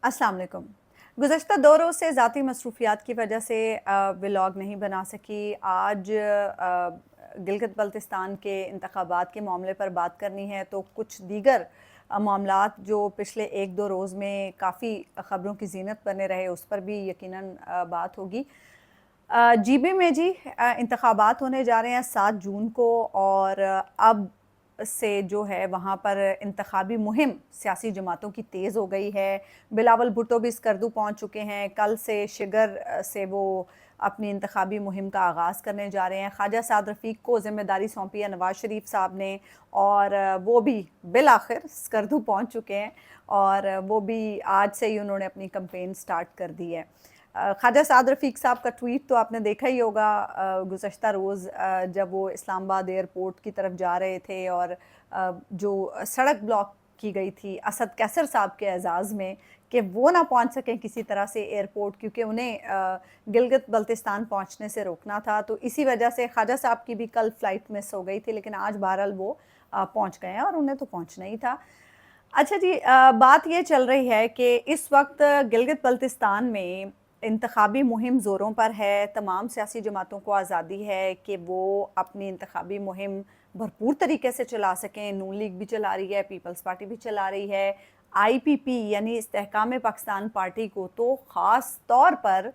अस्सलाम वालेकुम। गुज़श्ता 2 रोज़ से ज़ाती मसरूफ़ियात की वजह से व्लॉग नहीं बना सकी। आज गिलगित बल्तिस्तान के इंतख़ाबात के मामले पर बात करनी है, तो कुछ दीगर मामलात जो पिछले 1-2 रोज़ में काफ़ी ख़बरों की ज़ीनत बने रहे, उस पर भी यकीनन बात होगी। जीबी में जी इंतख़ाबात होने जा रहे हैं 7 जून को, और अब से जो है वहाँ पर इंतखाबी मुहिम सियासी जमातों की तेज़ हो गई है। बिलावल भुट्टो भी स्कर्दू पहुँच चुके हैं। कल से शिगर से वो अपनी इंतखाबी मुहिम का आगाज़ करने जा रहे हैं। ख्वाजा साद रफ़ीक को ज़िम्मेदारी सौंपी है नवाज़ शरीफ साहब ने, और वो भी बिलाखिर स्कर्दू पहुँच चुके हैं, और वो भी आज से ही उन्होंने अपनी कैंपेन स्टार्ट कर दी है। ख्वाजा साद रफ़ीक साहब का ट्वीट तो आपने देखा ही होगा गुज़श्ता रोज़, जब वो इस्लामाबाद एयरपोर्ट की तरफ जा रहे थे और जो सड़क ब्लॉक की गई थी असद कैसर साहब के एज़ाज़ में, कि वो ना पहुंच सकें किसी तरह से एयरपोर्ट, क्योंकि उन्हें गिलगित बल्तिस्तान पहुंचने से रोकना था। तो इसी वजह से ख्वाजा साहब की भी कल फ़्लाइट मिस हो गई थी, लेकिन आज बहरहाल वो पहुंच गए हैं, और उन्हें तो पहुंचना ही था। अच्छा जी, बात ये चल रही है कि इस वक्त गिलगित बल्तिस्तान में इंतखाबी मुहिम ज़ोरों पर है। तमाम सियासी जमातों को आज़ादी है कि वो अपनी इंतखाबी मुहिम भरपूर तरीके से चला सकें। नून लीग भी चला रही है, पीपल्स पार्टी भी चला रही है, IPP यानी इस्तेहकाम पाकिस्तान पार्टी को तो ख़ास तौर पर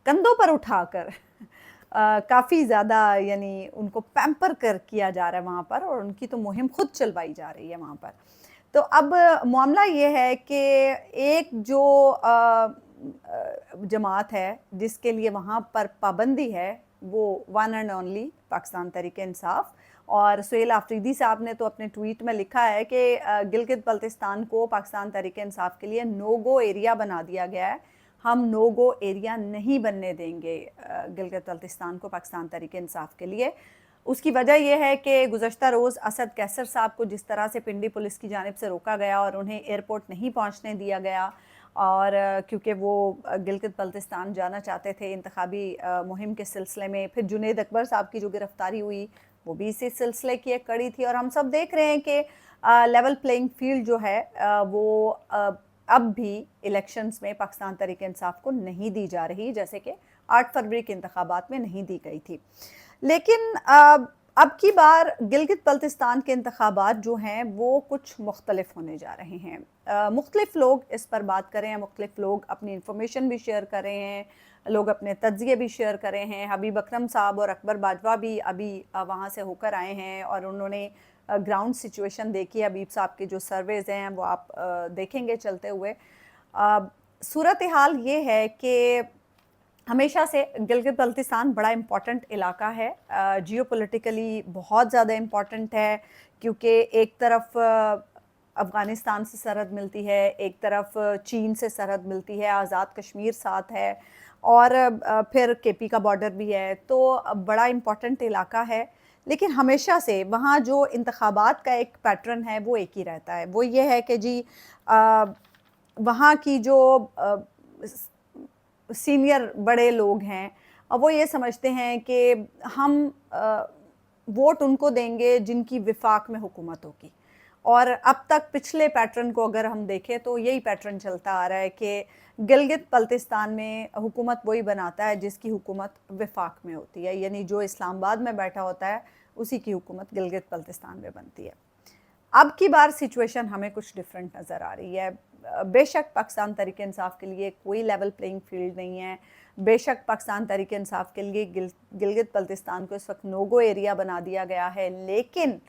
कंधों पर उठाकर काफ़ी ज़्यादा यानी उनको पैम्पर कर किया जा रहा है वहाँ पर, और उनकी तो मुहिम खुद चलवाई जा रही है वहाँ पर। तो अब मामला ये है कि एक जो जमात है जिसके लिए वहाँ पर पाबंदी है, वो one and only Pakistan Tehreek-e-Insaf, और सुहेल आफरीदी साहब ने तो अपने ट्वीट में लिखा है कि गिलगित बल्तिस्तान को पाकिस्तान तहरीक-ए-इंसाफ के लिए नो गो एरिया बना दिया गया है। हम नो गो एरिया नहीं बनने देंगे गिलगित बल्तिस्तान को पाकिस्तान तहरीक-ए-इंसाफ के लिए। उसकी वजह यह है कि गुज़श्ता रोज़ असद कैसर साहब को जिस तरह से पिंडी पुलिस की जानिब से रोका गया और उन्हें एयरपोर्ट नहीं पहुंचने दिया गया, और क्योंकि वो गिलगित बल्तिस्तान जाना चाहते थे इंतखाबी मुहिम के सिलसिले में। फिर जुनैद अकबर साहब की जो गिरफ्तारी हुई, वो भी इसी सिलसिले की एक कड़ी थी। और हम सब देख रहे हैं कि लेवल प्लेइंग फील्ड जो है वो अब भी इलेक्शंस में पाकिस्तान तहरीक इंसाफ को नहीं दी जा रही, जैसे कि 8 फरवरी के इंतखाबात में नहीं दी गई थी। लेकिन अब की बार गिलगित बल्तिस्तान के इंतखाबात जो हैं वो कुछ मुख्तलिफ होने जा रहे हैं। मुख्तलिफ लोग इस पर बात कर रहे हैं, मुख्तलिफ लोग अपनी इंफॉर्मेशन भी शेयर कर रहे हैं, लोग अपने तज्ज़िये भी शेयर कर रहे हैं। हबीब अकरम साहब और अकबर बाजवा भी अभी वहाँ से होकर आए हैं, और उन्होंने ग्राउंड सिचुएशन देखी है। हबीब साहब के जो सर्वेज़ हैं वो आप देखेंगे चलते हुए। सूरत हाल ये है कि हमेशा से गिलगित बल्तिस्तान बड़ा इम्पॉर्टेंट इलाका है, जियोपॉलिटिकली बहुत ज़्यादा इम्पॉर्टेंट है, क्योंकि एक तरफ अफ़गानिस्तान से सरहद मिलती है, एक तरफ चीन से सरहद मिलती है, आज़ाद कश्मीर साथ है, और फिर KP का बॉर्डर भी है। तो बड़ा इम्पॉर्टेंट इलाका है। लेकिन हमेशा से वहाँ जो इंतखाबात का एक पैटर्न है वो एक ही रहता है। वो ये है कि जी वहाँ की जो सीनियर बड़े लोग हैं, वो ये समझते हैं कि हम वोट उनको देंगे जिनकी विफाक में हुकूमत होगी। और अब तक पिछले पैटर्न को अगर हम देखें तो यही पैटर्न चलता आ रहा है कि गिलगित बल्तिस्तान में हुकूमत वही बनाता है जिसकी हुकूमत विफाक में होती है, यानी जो इस्लामाबाद में बैठा होता है उसी की हुकूमत गिलगित बल्तिस्तान में बनती है। अब की बार सिचुएशन हमें कुछ डिफरेंट नज़र आ रही है। बेशक पाकिस्तान तहरीक इंसाफ के लिए कोई लेवल प्लेइंग फील्ड नहीं है, बेशक पाकिस्तान तहरीक इंसाफ के लिए गिलगित बल्तिस्तान को इस वक्त नो गो एरिया बना दिया गया है, लेकिन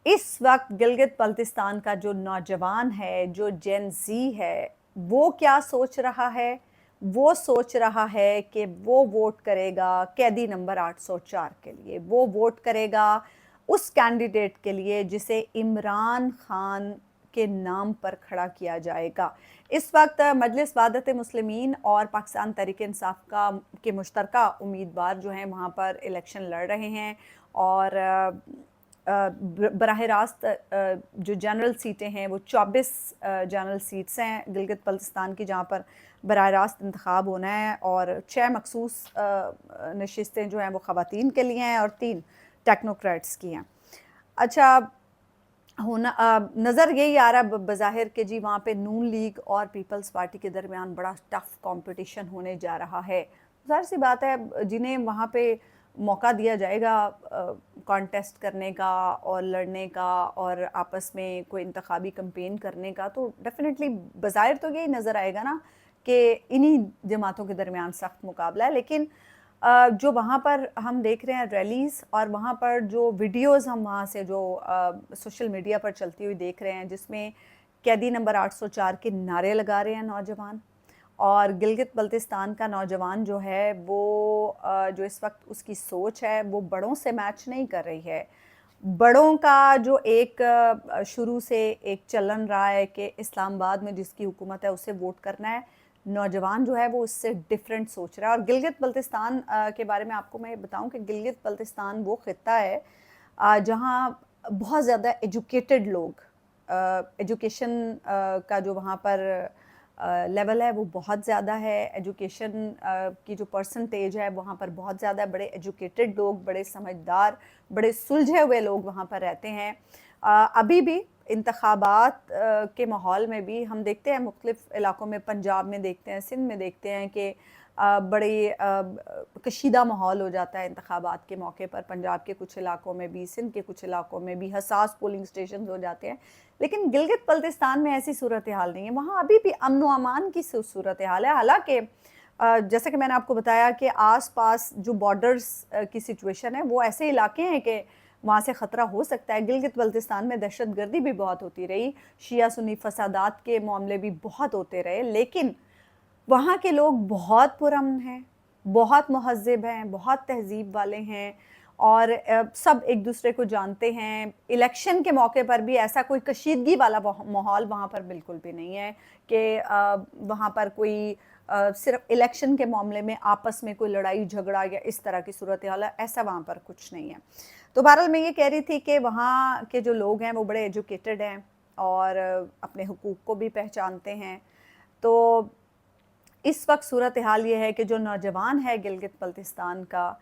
इस वक्त गिलगित बल्तिस्तान का जो नौजवान है, जो जेन ज़ी है, वो क्या सोच रहा है? वो सोच रहा है कि वो वोट करेगा कैदी नंबर 804 के लिए, वो वोट करेगा उस कैंडिडेट के लिए जिसे इमरान खान के नाम पर खड़ा किया जाएगा। इस वक्त मजलिस वादत मुस्लिमीन और पाकिस्तान तहरीक इंसाफ का के मुश्तरका उम्मीदवार जो हैं वहाँ पर इलेक्शन लड़ रहे हैं, और बराह रास्त जो जनरल सीटें हैं वो 24 जनरल सीट्स हैं गिलगित बल्तिस्तान की, जहाँ पर बराह रास्त इंतखाब होना है, और 6 मखसूस नशिस्तें जो हैं वो ख़वातीन के लिए हैं और 3 टेक्नोक्रेट्स की हैं। अच्छा, होना नज़र यही आ रहा है बज़ाहिर कि जी वहाँ पे नून लीग और पीपल्स पार्टी के दरमियान बड़ा टफ कंपटीशन होने जा रहा है। ज़ाहिर सी बात है जिन्हें वहाँ पे मौका दिया जाएगा कॉन्टेस्ट करने का और लड़ने का और आपस में कोई इंतखाबी कैंपेन करने का, तो डेफिनेटली बज़ाहिर तो यही नज़र आएगा ना कि इन्हीं जमातों के दरमियान सख्त मुकाबला है। लेकिन जो वहाँ पर हम देख रहे हैं रैलीज़ और वहाँ पर जो वीडियोज़ हम वहाँ से जो सोशल मीडिया पर चलती हुई देख रहे हैं, जिसमें कैदी नंबर 804 के नारे लगा रहे हैं नौजवान, और गिलगित बल्तिस्तान का नौजवान जो है वो जो इस वक्त उसकी सोच है वो बड़ों से मैच नहीं कर रही है। बड़ों का जो एक शुरू से एक चलन रहा है कि इस्लामाबाद में जिसकी हुकूमत है उसे वोट करना है, नौजवान जो है वो उससे डिफरेंट सोच रहा है। और गिलगित बल्तिस्तान के बारे में आपको मैं बताऊं कि गिलगित बल्तिस्तान वो खित्ता है जहां बहुत ज़्यादा एजुकेटेड लोग, एजुकेशन का जो वहाँ पर लेवल है वो बहुत ज़्यादा है, एजुकेशन की जो परसेंटेज है वहाँ पर बहुत ज़्यादा, बड़े एजुकेटेड लोग, बड़े समझदार, बड़े सुलझे हुए लोग वहाँ पर रहते हैं। अभी भी इंतखाबात के माहौल में भी हम देखते हैं मुख्तलिफ़ इलाकों में, पंजाब में देखते हैं, सिंध में देखते हैं कि बड़े कशीदा माहौल हो जाता है इंतखाबात के मौके पर। पंजाब के कुछ इलाकों में भी, सिंध के कुछ इलाकों में भी हसास पोलिंग स्टेशन हो जाते हैं। लेकिन गिलगित बल्तिस्तान में ऐसी सूरत हाल नहीं है, वहाँ अभी भी अमन व अमान की सूरत हाल है। हालांकि जैसे कि मैंने आपको बताया कि आस पास जो बॉर्डर्स की सिचुएशन है वो ऐसे इलाके हैं कि वहाँ से ख़तरा हो सकता है। गिलगित बल्तिस्तान में दहशत गर्दी भी बहुत होती रही, शिया सुन्नी फसादात के मामले भी बहुत होते रहे, लेकिन वहाँ के लोग बहुत पुरअमन हैं, बहुत महज़्ज़िब हैं, बहुत तहज़ीब वाले हैं और सब एक दूसरे को जानते हैं। इलेक्शन के मौके पर भी ऐसा कोई कशीदगी वाला माहौल वहाँ पर बिल्कुल भी नहीं है कि वहाँ पर कोई सिर्फ इलेक्शन के मामले में आपस में कोई लड़ाई झगड़ा या इस तरह की सूरत हाल है, ऐसा वहाँ पर कुछ नहीं है। तो बहरहाल मैं ये कह रही थी कि वहाँ के जो लोग हैं वो बड़े एजुकेटेड हैं और अपने हुकूक को भी पहचानते हैं। तो इस वक्त सूरत हाल ये है कि जो नौजवान है गिलगित बल्तिस्तान का,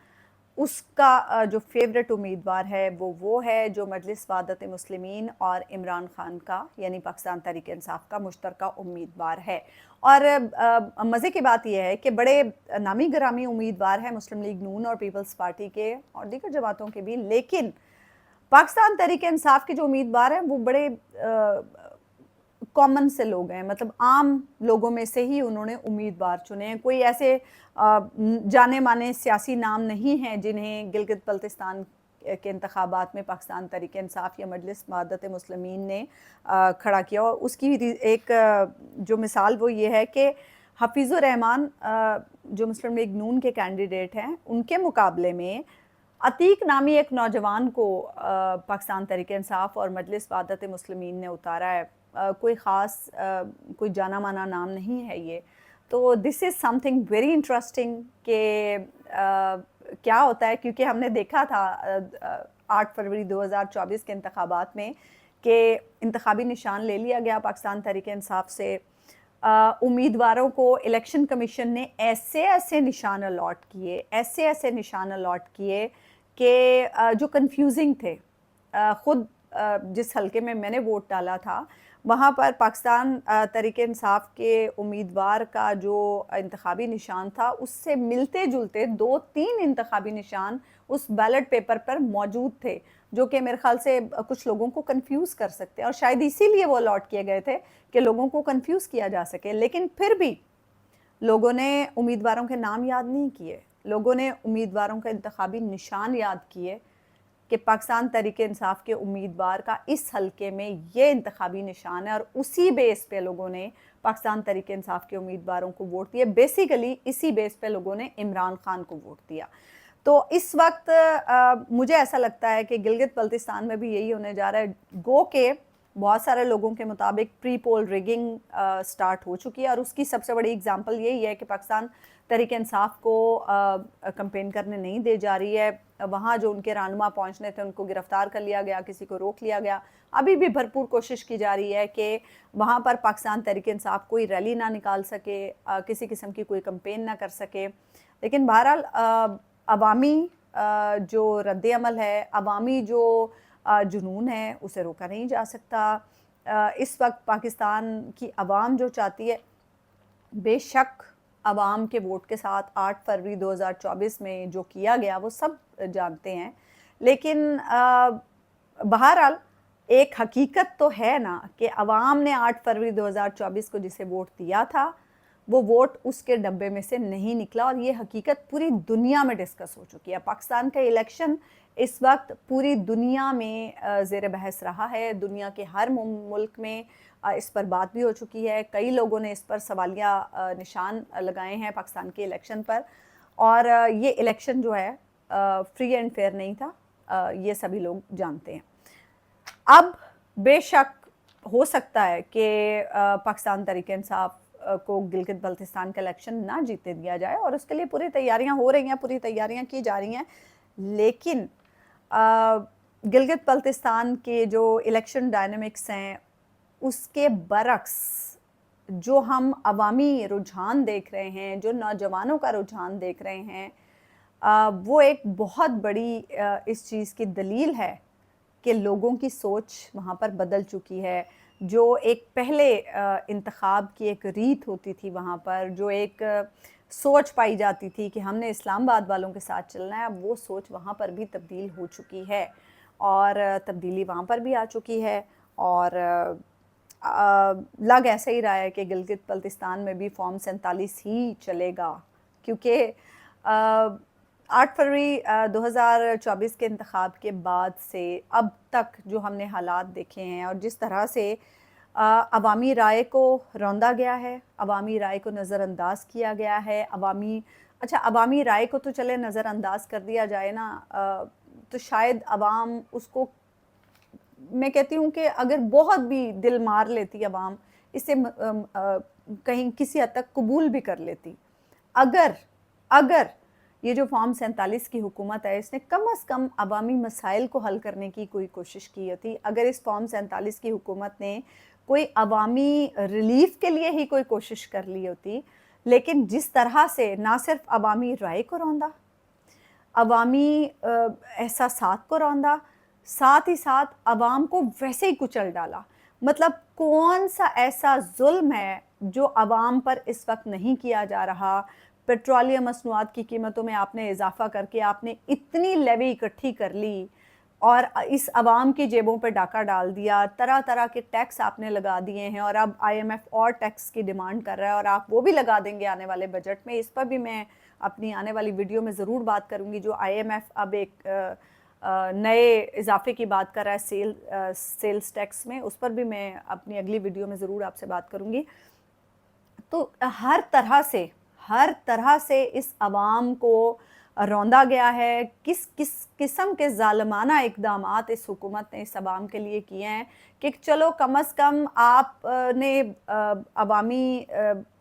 उसका जो फेवरेट उम्मीदवार है वो है जो मजलिस वहदत मुस्लिमीन और इमरान खान का, यानी पाकिस्तान तहरीक इंसाफ का मुश्तरका उम्मीदवार है। और मज़े की बात यह है कि बड़े नामी गिरामी उम्मीदवार हैं मुस्लिम लीग नून और पीपल्स पार्टी के और दीगर जमातों के भी, लेकिन पाकिस्तान तहरीक इंसाफ के जो उम्मीदवार हैं वो बड़े कॉमन से लोग हैं, मतलब आम लोगों में से ही उन्होंने उम्मीदवार चुने हैं। कोई ऐसे जाने माने सियासी नाम नहीं हैं जिन्हें गिलगित बल्तिस्तान के इंतखाबात में पाकिस्तान तहरीक इंसाफ या मजलिस वहदत मुस्लिमीन ने खड़ा किया। और उसकी एक जो मिसाल वो ये है कि हफीज़ुर रहमान जो मुस्लिम लीग नून के कैंडिडेट हैं, उनके मुकाबले में अतीक नामी एक नौजवान को पाकिस्तान तहरीक इंसाफ और मजलिस वहदत मुस्लिमीन ने उतारा है। कोई ख़ास कोई जाना माना नाम नहीं है ये। तो this is something very interesting कि क्या होता है, क्योंकि हमने देखा था 8 फरवरी 2024 के इंतखाबात में कि इंतखाबी निशान ले लिया गया पाकिस्तान तहरीक इंसाफ से। उम्मीदवारों को इलेक्शन कमीशन ने ऐसे ऐसे निशान अलॉट किए, ऐसे ऐसे निशान अलॉट किए कि जो कंफ्यूजिंग थे। ख़ुद जिस हलके में मैंने वोट डाला था वहाँ पर पाकिस्तान तहरीक इंसाफ के उम्मीदवार का जो इंतखाबी निशान था उससे मिलते जुलते 2-3 इंतखाबी निशान उस बैलेट पेपर पर मौजूद थे, जो कि मेरे ख्याल से कुछ लोगों को कंफ्यूज कर सकते हैं और शायद इसीलिए वो अलॉट किए गए थे कि लोगों को कंफ्यूज किया जा सके। लेकिन फिर भी लोगों ने उम्मीदवारों के नाम याद नहीं किए, लोगों ने उम्मीदवारों का इंतखाबी निशान याद किए कि पाकिस्तान तहरीक इंसाफ के उम्मीदवार का इस हलके में ये इंतखाबी निशान है, और उसी बेस पे लोगों ने पाकिस्तान तहरीक इंसाफ के उम्मीदवारों को वोट दिया। बेसिकली इसी बेस पे लोगों ने इमरान खान को वोट दिया। तो इस वक्त मुझे ऐसा लगता है कि गिलगित बल्तिस्तान में भी यही होने जा रहा है। गो के बहुत सारे लोगों के मुताबिक प्री पोल रिगिंग स्टार्ट हो चुकी है, और उसकी सबसे बड़ी एग्जांपल यही है कि पाकिस्तान तहरीक इंसाफ को कैंपेन करने नहीं दे जा रही है। वहाँ जो उनके रहनुमा पहुँचने थे उनको गिरफ्तार कर लिया गया, किसी को रोक लिया गया। अभी भी भरपूर कोशिश की जा रही है कि वहाँ पर पाकिस्तान तहरीक इंसाफ कोई रैली ना निकाल सके, किसी किस्म की कोई कैंपेन ना कर सके। लेकिन बहरहाल अवामी जो रद्द अमल है, अवामी जो जुनून है, उसे रोका नहीं जा सकता। इस वक्त पाकिस्तान की आवाम जो चाहती है, बेशक आवाम के वोट के साथ 8 फरवरी 2024 में जो किया गया वो सब जानते हैं, लेकिन बहरहाल एक हकीकत तो है ना कि आवाम ने 8 फरवरी 2024 को जिसे वोट दिया था वो वोट उसके डब्बे में से नहीं निकला, और ये हकीकत पूरी दुनिया में डिस्कस हो चुकी है। पाकिस्तान का इलेक्शन इस वक्त पूरी दुनिया में ज़ेर बहस रहा है, दुनिया के हर मुल्क में इस पर बात भी हो चुकी है। कई लोगों ने इस पर सवालिया निशान लगाए हैं पाकिस्तान के इलेक्शन पर, और ये इलेक्शन जो है फ्री एंड फेयर नहीं था, ये सभी लोग जानते हैं। अब बेशक हो सकता है कि पाकिस्तान तहरीक-ए-इंसाफ को गिलगित बल्तिस्तान का इलेक्शन ना जीतने दिया जाए, और उसके लिए पूरी तैयारियां हो रही हैं, पूरी तैयारियां की जा रही हैं। लेकिन गिलगित बल्तिस्तान के जो इलेक्शन डायनामिक्स हैं उसके बरक्स जो हम अवामी रुझान देख रहे हैं, जो नौजवानों का रुझान देख रहे हैं, वो एक बहुत बड़ी इस चीज़ की दलील है कि लोगों की सोच वहाँ पर बदल चुकी है। जो एक पहले इंतखाब की एक रीत होती थी वहाँ पर, जो एक सोच पाई जाती थी कि हमने इस्लामाबाद वालों के साथ चलना है, अब वो सोच वहाँ पर भी तब्दील हो चुकी है, और तब्दीली वहाँ पर भी आ चुकी है। और लग ऐसा ही रहा है कि गिलगित बल्तिस्तान में भी फॉर्म 47 ही चलेगा, क्योंकि 8 फरवरी 2024 के इंतखाब के बाद से अब तक जो हमने हालात देखे हैं, और जिस तरह से अवामी राय को रौंदा गया है, अवामी राय को नज़रअंदाज किया गया है, अवामी राय को तो चले नज़रअंदाज कर दिया जाए ना, तो शायद अवाम उसको, मैं कहती हूँ कि अगर बहुत भी दिल मार लेती अवाम, इसे कहीं किसी हद तक कबूल भी कर लेती, अगर ये जो फॉर्म 47 की हुकूमत है इसने कम अज़ कम अवामी मसाइल को हल करने की कोई कोशिश की होती, अगर इस फॉर्म 47 की हुकूमत ने कोई अवामी रिलीफ के लिए ही कोई कोशिश कर ली होती। लेकिन जिस तरह से ना सिर्फ अवामी राय को रौंदा, अवामी एहसासात को रौंदा, साथ ही साथ अवाम को वैसे ही कुचल डाला। मतलब कौन सा ऐसा जुल्म है जो अवाम पर इस वक्त नहीं किया जा रहा। पेट्रोलियम मसनूआत की कीमतों में आपने इजाफा करके आपने इतनी लेवी इकट्ठी कर ली और इस अवाम की जेबों पर डाका डाल दिया, तरह तरह के टैक्स आपने लगा दिए हैं, और अब IMF और टैक्स की डिमांड कर रहा है, और आप वो भी लगा देंगे आने वाले बजट में। इस पर भी मैं अपनी आने वाली वीडियो में ज़रूर बात करूँगी। जो IMF अब एक नए इजाफे की बात कर रहा है सेल्स टैक्स में, उस पर भी मैं अपनी अगली वीडियो में ज़रूर आपसे बात करूँगी। तो हर तरह से इस अवाम को रौंदा गया है। किस किस किस्म के ज़ालिमाना इक़दामात इस हुकूमत ने इस अवाम के लिए किए हैं कि चलो कम अज़ कम आपने अवामी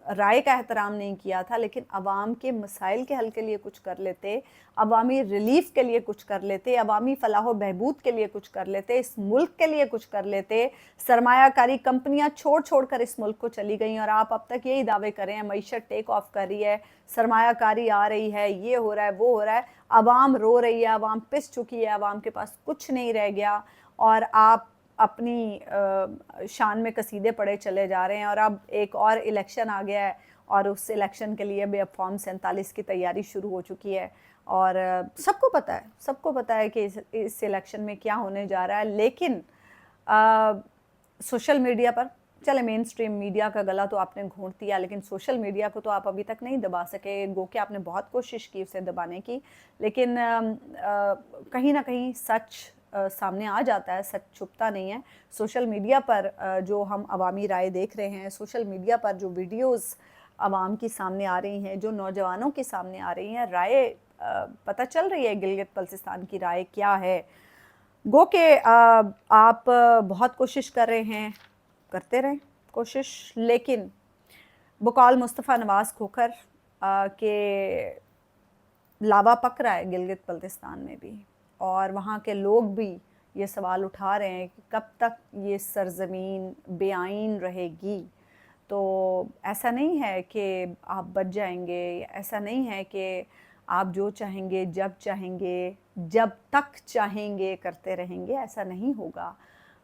राय का एहतराम नहीं किया था, लेकिन अवाम के मसाइल के हल के लिए कुछ कर लेते, अवामी रिलीफ के लिए कुछ कर लेते, अवामी फलाह बहबूद के लिए कुछ कर लेते, इस मुल्क के लिए कुछ कर लेते। सरमायाकारी कंपनियां छोड़ कर इस मुल्क को चली गई, और आप अब तक यही दावे कर रहे हैं मईशत टेक ऑफ कर रही है, सरमायाकारी आ रही है, ये हो रहा है, वो हो रहा है। अवाम रो रही है, अवाम पिस चुकी है, अवाम के पास कुछ नहीं रह गया, और आप अपनी शान में कसीदे पड़े चले जा रहे हैं। और अब एक और इलेक्शन आ गया है, और उस इलेक्शन के लिए भी अब फॉर्म 47 की तैयारी शुरू हो चुकी है, और सबको पता है कि इस इलेक्शन में क्या होने जा रहा है। लेकिन सोशल मीडिया पर, चले मेन स्ट्रीम मीडिया का गला तो आपने घोंट दिया, लेकिन सोशल मीडिया को तो आप अभी तक नहीं दबा सके, गो कि आपने बहुत कोशिश की उसे दबाने की, लेकिन कहीं ना कहीं सच सामने आ जाता है, सच छुपता नहीं है। सोशल मीडिया पर जो हम अवामी राय देख रहे हैं, सोशल मीडिया पर जो वीडियोस आवाम की सामने आ रही हैं, जो नौजवानों के सामने आ रही हैं, राय पता चल रही है गिलगित बल्तिस्तान की राय क्या है। गो के आप बहुत कोशिश कर रहे हैं, करते रहें कोशिश, लेकिन बकौल मुस्तफ़ा नवाज़ खोखर के लावा पक रहा है गिलगित बल्तिस्तान में भी, और वहाँ के लोग भी ये सवाल उठा रहे हैं कि कब तक ये सरज़मीन बेआइन रहेगी। तो ऐसा नहीं है कि आप बच जाएंगे, ऐसा नहीं है कि आप जो चाहेंगे जब चाहेंगे जब तक चाहेंगे करते रहेंगे, ऐसा नहीं होगा।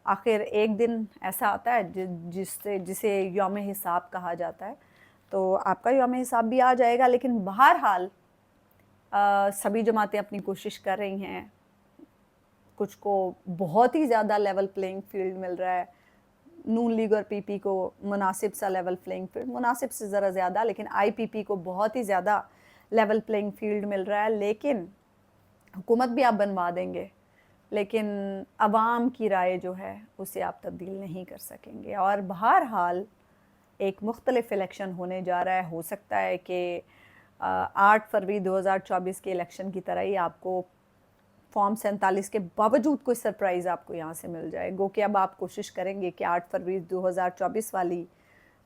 आखिर एक दिन ऐसा आता है जिसे यौम हिसाब कहा जाता है, तो आपका यौम हिसाब भी आ जाएगा। लेकिन बहरहाल सभी जमातें अपनी कोशिश कर रही हैं, कुछ को बहुत ही ज़्यादा लेवल प्लेइंग फील्ड मिल रहा है, नून लीग और पीपी को मुनासिब सा लेवल प्लेइंग फील्ड, मुनासिब से ज़रा ज़्यादा, लेकिन आईपीपी को बहुत ही ज़्यादा लेवल प्लेइंग फील्ड मिल रहा है। लेकिन हुकूमत भी आप बनवा देंगे, लेकिन अवाम की राय जो है उसे आप तब्दील नहीं कर सकेंगे। और बहरहाल एक मुख्तलिफ इलेक्शन होने जा रहा है। हो सकता है कि 8 फरवरी 2024 के इलेक्शन की तरह ही आपको फॉर्म 47 के बावजूद कोई सरप्राइज़ आपको यहाँ से मिल जाए। गो कि अब आप कोशिश करेंगे कि 8 फरवरी 2024 वाली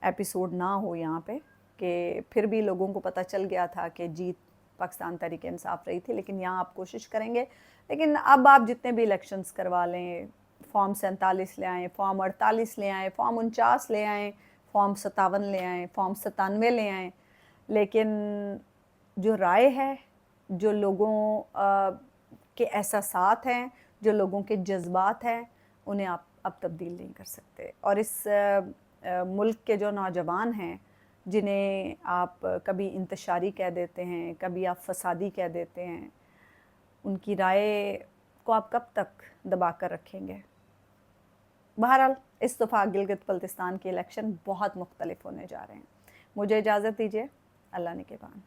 एपिसोड ना हो यहाँ पे, कि फिर भी लोगों को पता चल गया था कि जीत पाकिस्तान तहरीक इंसाफ रही थी, लेकिन यहाँ आप कोशिश करेंगे। लेकिन अब आप जितने भी इलेक्शंस करवा लें, फॉर्म 47 ले आएँ, फॉर्म 48 ले आएँ, फॉर्म 49 ले आएँ, फॉर्म 57 ले आएँ, फॉर्म 97 ले आएँ, लेकिन जो राय है, जो लोगों के एहसासात हैं, जो लोगों के जज्बात हैं, उन्हें आप अब तब्दील नहीं कर सकते। और इस मुल्क के जो नौजवान हैं, जिन्हें आप कभी इंतशारी कह देते हैं, कभी आप फसादी कह देते हैं, उनकी राय को आप कब तक दबा कर रखेंगे? बहरहाल इस दफ़ा गिलगित बल्तिस्तान के इलेक्शन बहुत मुख्तलिफ होने जा रहे हैं। मुझे इजाज़त दीजिए, अल्लाह निगहबान।